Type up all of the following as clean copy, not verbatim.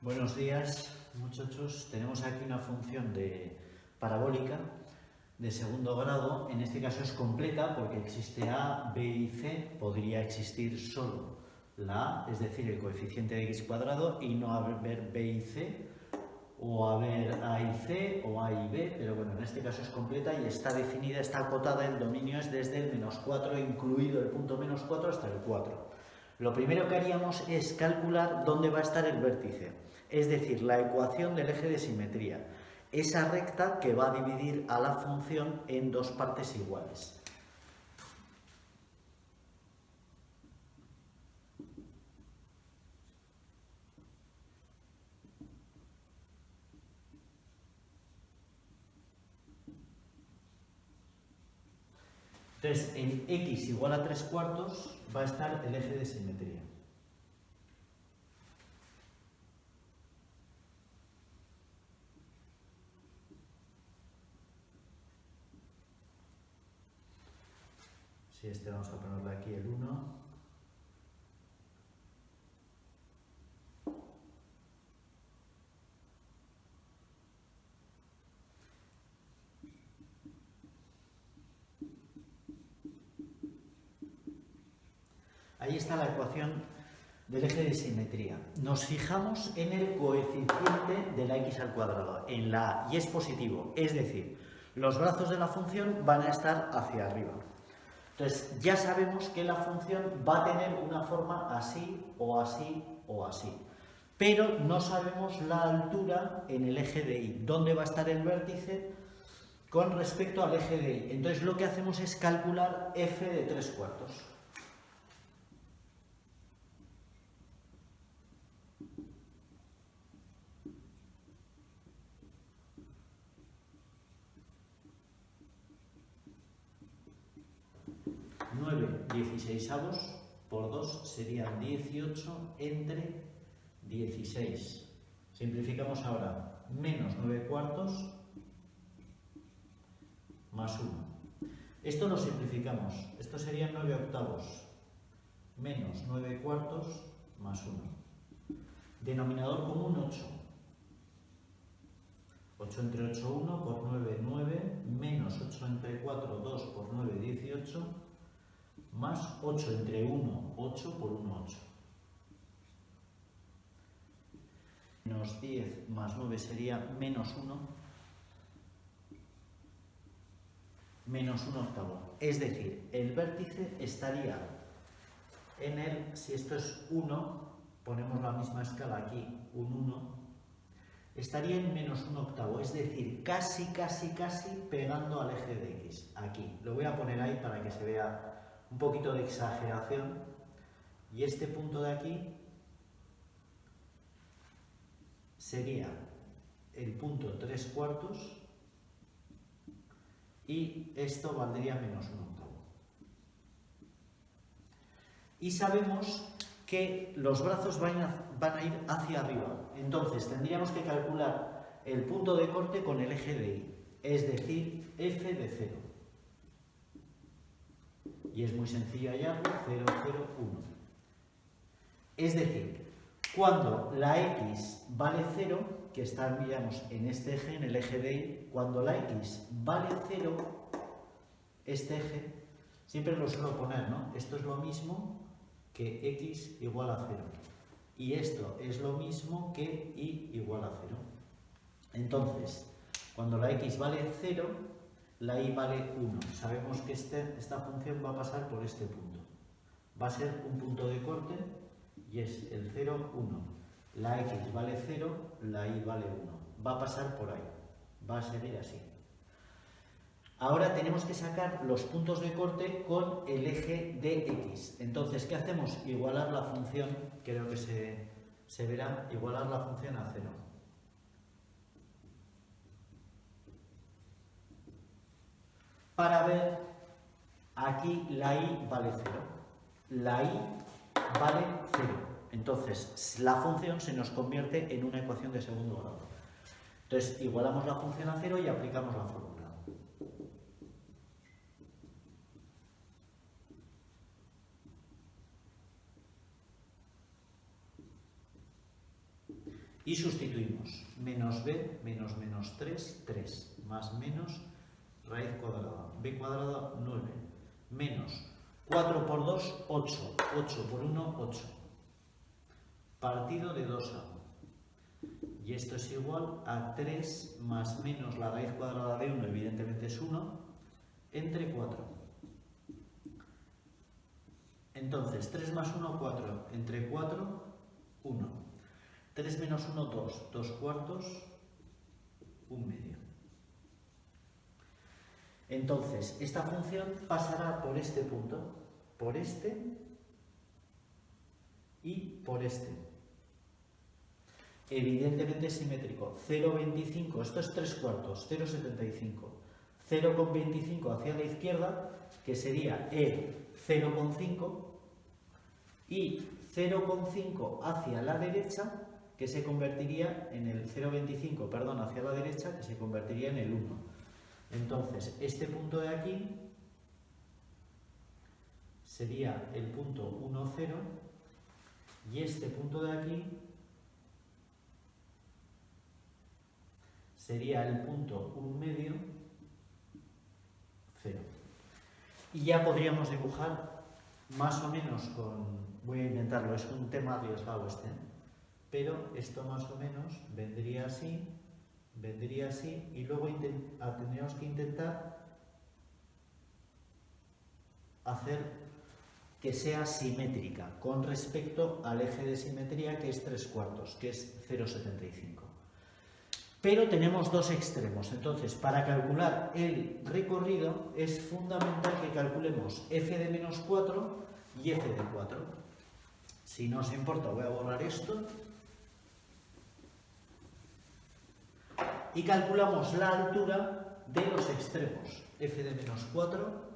Buenos días, muchachos. Tenemos aquí una función de parabólica de segundo grado. En este caso es completa porque existe A, B y C. Podría existir solo la A, es decir, el coeficiente de x cuadrado, y no haber B y C, o haber A y C o A y B, pero bueno, en este caso es completa y está definida, está acotada. El dominio es desde el -4, incluido el punto -4, hasta el 4. Lo primero que haríamos es calcular dónde va a estar el vértice, es decir, la ecuación del eje de simetría, esa recta que va a dividir a la función en dos partes iguales. Entonces, en x igual a 3/4 va a estar el eje de simetría. Si este vamos a ponerle aquí el 1. Ahí está la ecuación del eje de simetría. Nos fijamos en el coeficiente de la x al cuadrado, en la A, y es positivo, es decir, los brazos de la función van a estar hacia arriba. Entonces, ya sabemos que la función va a tener una forma así, o así, o así. Pero no sabemos la altura en el eje de y, dónde va a estar el vértice con respecto al eje de y. Entonces, lo que hacemos es calcular f de 3/4. 9/16 por 2 serían 18 entre 16. Simplificamos ahora. Menos 9/4 más 1. Esto lo simplificamos. Esto serían 9/8 menos 9/4 más 1. Denominador común 8. 8 entre 8, 1, por 9, 9, menos 8 entre 4, 2, por 9, 18, más 8 entre 1, 8, por 1, 8. Menos 10 más 9 sería menos 1, menos 1/8. Es decir, el vértice estaría en el, si esto es 1, ponemos la misma escala aquí, un 1, estaría en menos 1/8, es decir, casi pegando al eje de x, aquí. Lo voy a poner ahí para que se vea un poquito de exageración. Y este punto de aquí sería el punto 3/4 y esto valdría menos 1/8. Y sabemos que los brazos van a ir hacia arriba. Entonces tendríamos que calcular el punto de corte con el eje de y, es decir, f de 0. Y es muy sencillo hallarlo, 0, 0, 1. Es decir, cuando la x vale 0, que está, digamos, en este eje, en el eje de y, cuando la x vale 0, este eje, siempre lo suelo poner, ¿no? Esto es lo mismo que x igual a 0. Y esto es lo mismo que y igual a 0. Entonces, cuando la x vale 0, la y vale 1. Sabemos que esta función va a pasar por este punto. Va a ser un punto de corte y es el 0, 1. La x vale 0, la y vale 1. Va a pasar por ahí. Va a seguir así. Ahora tenemos que sacar los puntos de corte con el eje de x. Entonces, ¿qué hacemos? Igualar la función, creo que se verá, igualar la función a 0. Para ver, aquí la y vale 0. La y vale 0. Entonces, la función se nos convierte en una ecuación de segundo grado. Entonces, igualamos la función a 0 y aplicamos la fórmula. Y sustituimos. Menos b, menos menos 3, 3. Más menos, raíz cuadrada. B cuadrada, 9. Menos 4 por 2, 8. 8 por 1, 8. Partido de 2a. Y esto es igual a 3 más menos la raíz cuadrada de 1, evidentemente es 1, entre 4. Entonces, 3 más 1, 4. Entre 4, 1. 3 menos 1, 2. 2 cuartos, 1 medio. Entonces, esta función pasará por este punto, por este y por este. Evidentemente simétrico. 0,25, esto es 3 cuartos, 0,75. 0,25 hacia la izquierda, que sería E 0,5, y 0,5 hacia la derecha, que se convertiría en el 0,25, perdón, hacia la derecha, que se convertiría en el 1. Entonces, este punto de aquí sería el punto 1, 0, y este punto de aquí sería el punto 1 medio, 0. Y ya podríamos dibujar más o menos con... Voy a intentarlo, es un tema arriesgado este, pero esto más o menos vendría así, y luego tendríamos que intentar hacer que sea simétrica con respecto al eje de simetría, que es 3 cuartos, que es 0,75. Pero tenemos dos extremos, entonces para calcular el recorrido es fundamental que calculemos f de menos 4 y f de 4. Si no os importa, voy a borrar esto. Y calculamos la altura de los extremos, f de menos 4,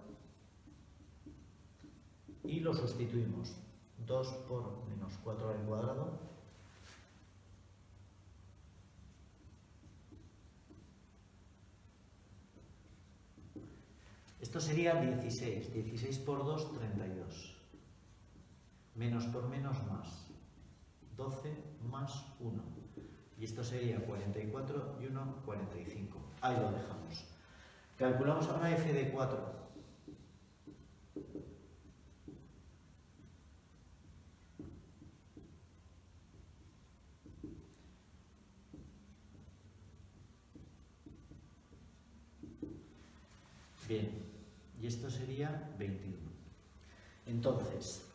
y lo sustituimos. 2 por menos 4 al cuadrado. Esto sería 16. 16 por 2, 32. Menos por menos más. 12 más 1. Y esto sería 44 y 1, 45. Ahí lo dejamos. Calculamos ahora f de 4. Bien, y esto sería 21. Entonces,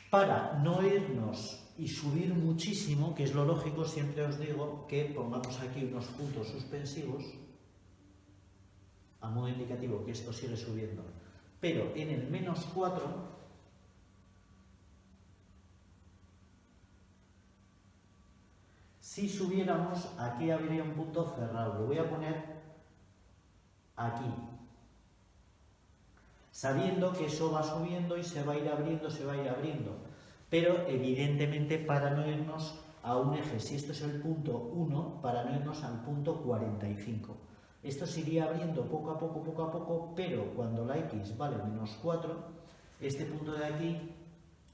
para no irnos y subir muchísimo, que es lo lógico, siempre os digo que pongamos aquí unos puntos suspensivos, a modo indicativo que esto sigue subiendo. Pero en el menos 4, si subiéramos, aquí habría un punto cerrado. Lo voy a poner aquí, sabiendo que eso va subiendo y se va a ir abriendo, pero evidentemente para no irnos a un eje, si esto es el punto 1, para no irnos al punto 45. Esto se iría abriendo poco a poco, pero cuando la x vale menos 4, este punto de aquí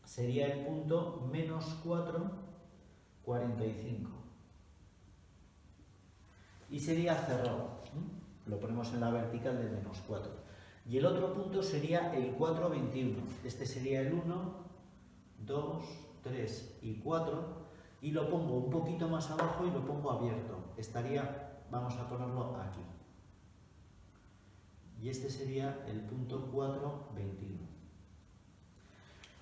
sería el punto menos 4, 45. Y sería cerrado. Lo ponemos en la vertical de menos 4. Y el otro punto sería el 4, 21. Este sería el 1, 2, 3 y 4. Y lo pongo un poquito más abajo y lo pongo abierto. Estaría, vamos a ponerlo aquí. Y este sería el punto 4, 21.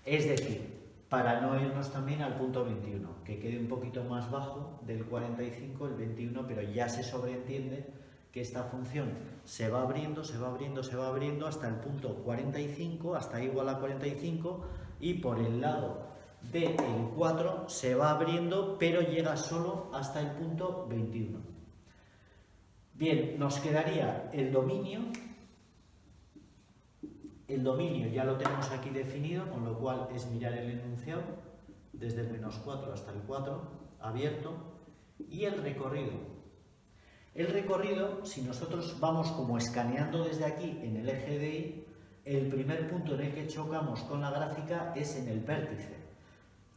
Es decir, para no irnos también al punto 21, que quede un poquito más bajo del 45, el 21, pero ya se sobreentiende que esta función se va abriendo hasta el punto 45, hasta igual a 45, y por el lado del 4 se va abriendo, pero llega solo hasta el punto 21. Bien, nos quedaría el dominio. El dominio ya lo tenemos aquí definido, con lo cual es mirar el enunciado desde el menos 4 hasta el 4, abierto, y el recorrido. El recorrido, si nosotros vamos como escaneando desde aquí en el eje de Y, el primer punto en el que chocamos con la gráfica es en el vértice.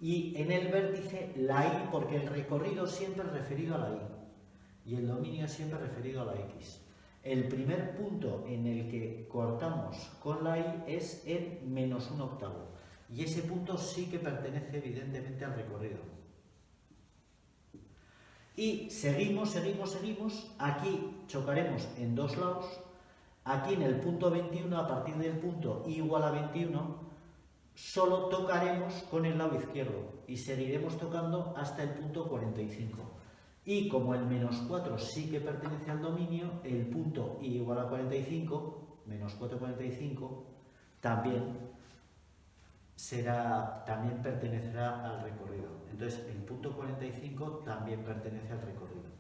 y en el vértice la y, porque el recorrido siempre es referido a la y el dominio siempre referido a la x. El primer punto en el que cortamos con la y es en -1/8 y ese punto sí que pertenece evidentemente al recorrido. Y seguimos, aquí chocaremos en dos lados, aquí en el punto 21, a partir del punto y igual a 21, solo tocaremos con el lado izquierdo y seguiremos tocando hasta el punto 45. Y como el -4 sí que pertenece al dominio, el punto y igual a 45, -4, 45, también pertenecerá al recorrido. Entonces, el punto 45 también pertenece al recorrido.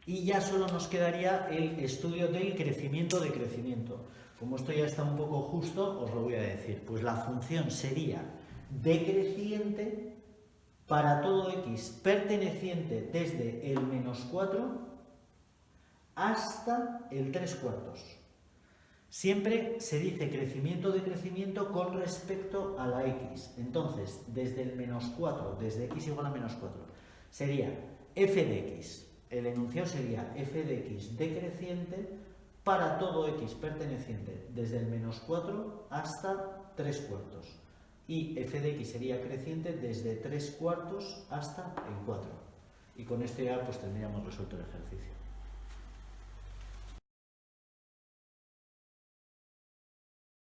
Y ya solo nos quedaría el estudio del crecimiento de crecimiento. Como esto ya está un poco justo, os lo voy a decir. Pues la función sería decreciente para todo x perteneciente desde el -4 hasta el 3/4. Siempre se dice crecimiento de crecimiento con respecto a la x. Entonces, desde el -4, desde x igual a -4, sería f de x. El enunciado sería f de x decreciente para todo x perteneciente desde el -4 hasta 3/4. Y f de x sería creciente desde 3/4 hasta el 4. Y con esto ya pues tendríamos resuelto el ejercicio.